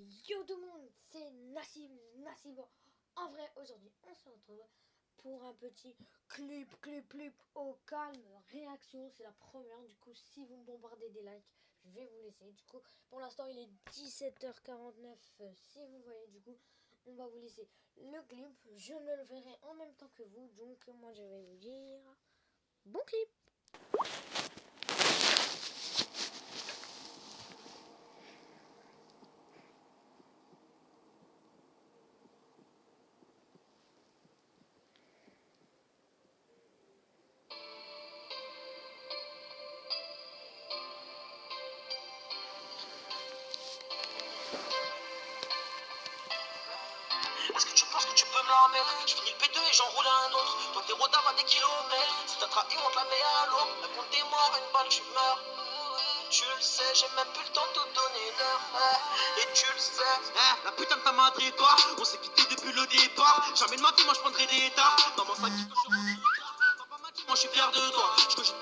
Yo tout le monde, c'est Nassim. En vrai, aujourd'hui, on se retrouve pour un petit clip au calme. Réaction, c'est la première. Du coup, si vous me bombardez des likes, je vais vous laisser. Du coup, pour l'instant, il est 17h49. Si vous voyez, du coup, on va vous laisser le clip. Je ne le verrai en même temps que vous. Donc, moi, je vais vous dire bon clip. Est-ce que tu penses que tu peux me la mettre? Je finis le P2 et j'enroule un autre. Toi t'es rodave à des kilomètres. Si t'as trahi on te la met à l'eau. La compte des morts, une balle tu meurs. Tu le sais, j'ai même plus le temps de te donner l'heure. Et tu le sais. La putain de ta madre et toi, on s'est quitté depuis le départ. Jamais de ma vie moi je prendrai des dards. Maman ça kiffe quand je rentre. Papa m'a dit moi je suis fier de toi.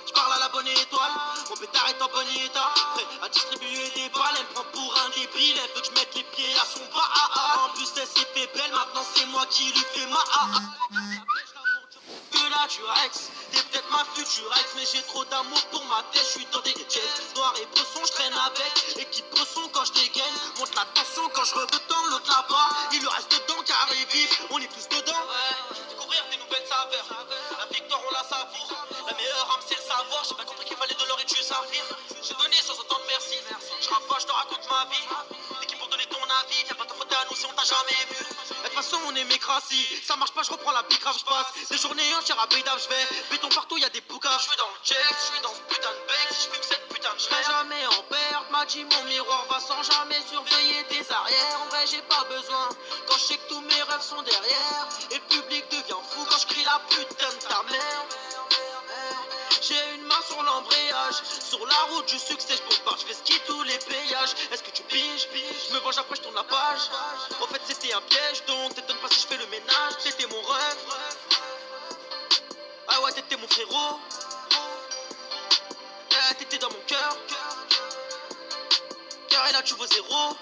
Je parle à la bonne étoile. Mon pétard est en bon état. Prêt à distribuer des balles. Elle me prend pour un débile. Elle veut que je mette les pieds à son bas. En plus elle s'est fait belle. Maintenant c'est moi qui lui fais ma que là tu Rex, t'es peut-être ma future ex, mais j'ai trop d'amour pour ma tête, je suis dans des jazz noirs et bressons, je traîne avec équipe bresson quand je dégaine, monte la tension quand je redescends l'autre là-bas, il lui reste dedans car il vit, on est tous dedans, je vais découvrir des nouvelles saveurs, la victoire on la savoure, la meilleure âme c'est le savoir, j'ai pas compris qu'il fallait de l'or et du saphir, je venais sans autant de merci, je rappe, je te raconte ma vie, t'es qui pour donner ton avis, viens pas te frotter à nous si on t'a jamais vu. De toute façon on est mécrassis, ça marche pas, je reprends la pique grave, je passe des journées entières à Bédave, je vais béton partout, y'a des poucaves. Je suis dans le jet, je suis dans ce putain de bec, si je fume cette putain de serai jamais en perte, m'a dit mon miroir va sans jamais surveiller tes arrières. En vrai j'ai pas besoin, quand je sais que tous mes rêves sont derrière. Et le public devient fou quand je crie la putain de ta mère. J'ai une main sur l'embrayage, sur la route du succès, je bombarde, je vais skier tous les péages. Est-ce que tu piges? Je me venge après, je tourne la page. En fait c'était un piège, donc t'étonnes pas si je fais le ménage. T'étais mon rêve, ah ouais t'étais mon frérot. T'étais dans mon cœur, car et là tu vaux zéro.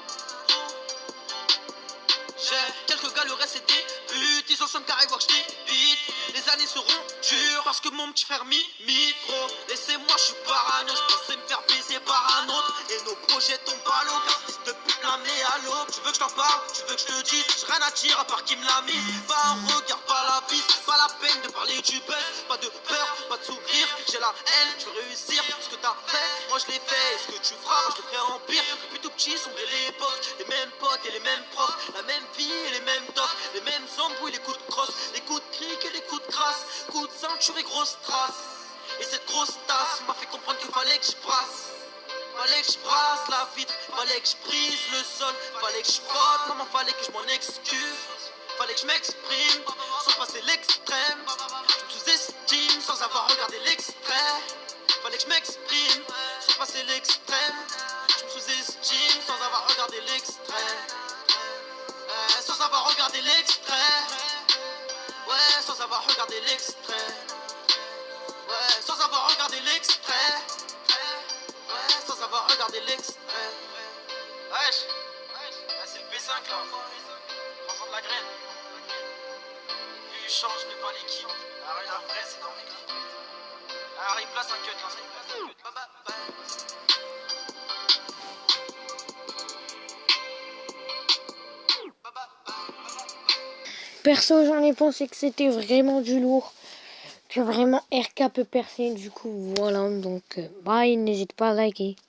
J'ai quelques gars, le reste c'est des putes. Ils en sont carrés, voir que je vite. Les années seront dures parce que mon petit frère m'imite trop. Laissez-moi, je suis parano, je pensais me faire baiser par un autre. Et nos projets tombent à l'eau, car fils de pute la met à l'eau. Tu veux que je t'en parle, tu veux que je te dise, j'ai rien à dire à part qui me l'a mise. Pas un regard, pas la vis, pas la peine de parler du buzz. Pas de peur, pas de sourire, j'ai la haine, je veux réussir. Ce que t'as fait, moi je l'ai fait. Et ce que tu feras, moi je le ferai en pire. Depuis tout petit, sombrer l'époque, les mêmes potes et les mêmes profs, la même vie et les mêmes tops, les mêmes embrouilles, les coups de crosse, les coups de cric et les coups de crasse, coups de ceinture et grosse trace. Et cette grosse tasse m'a fait comprendre qu'il fallait que je brasse. Fallait que je brasse la vitre, fallait que je brise le sol, fallait que je frotte, maman fallait que je m'en excuse, fallait que je m'exprime, sans passer l'extrême. Je me sous-estime sans avoir regardé l'extrait. Fallait que je m'exprime, sans passer l'extrême. Je me sous-estime sans avoir regardé l'extrait. Sans avoir regardé l'extrait. Ouais, sans avoir regardé l'extrait. Ouais, sans avoir regardé l'extrait. Ouais, sans avoir regardé l'extrait. Wesh, c'est le B5 là. Enfant de la graine. Lui change mais pas l'équipe. La vraie c'est dans mes clips. Il place un cut là, c'est une place un cut. Perso, j'en ai pensé que c'était vraiment du lourd. Que vraiment RK peut percer. Du coup, voilà. Donc, bye. N'hésite pas à liker.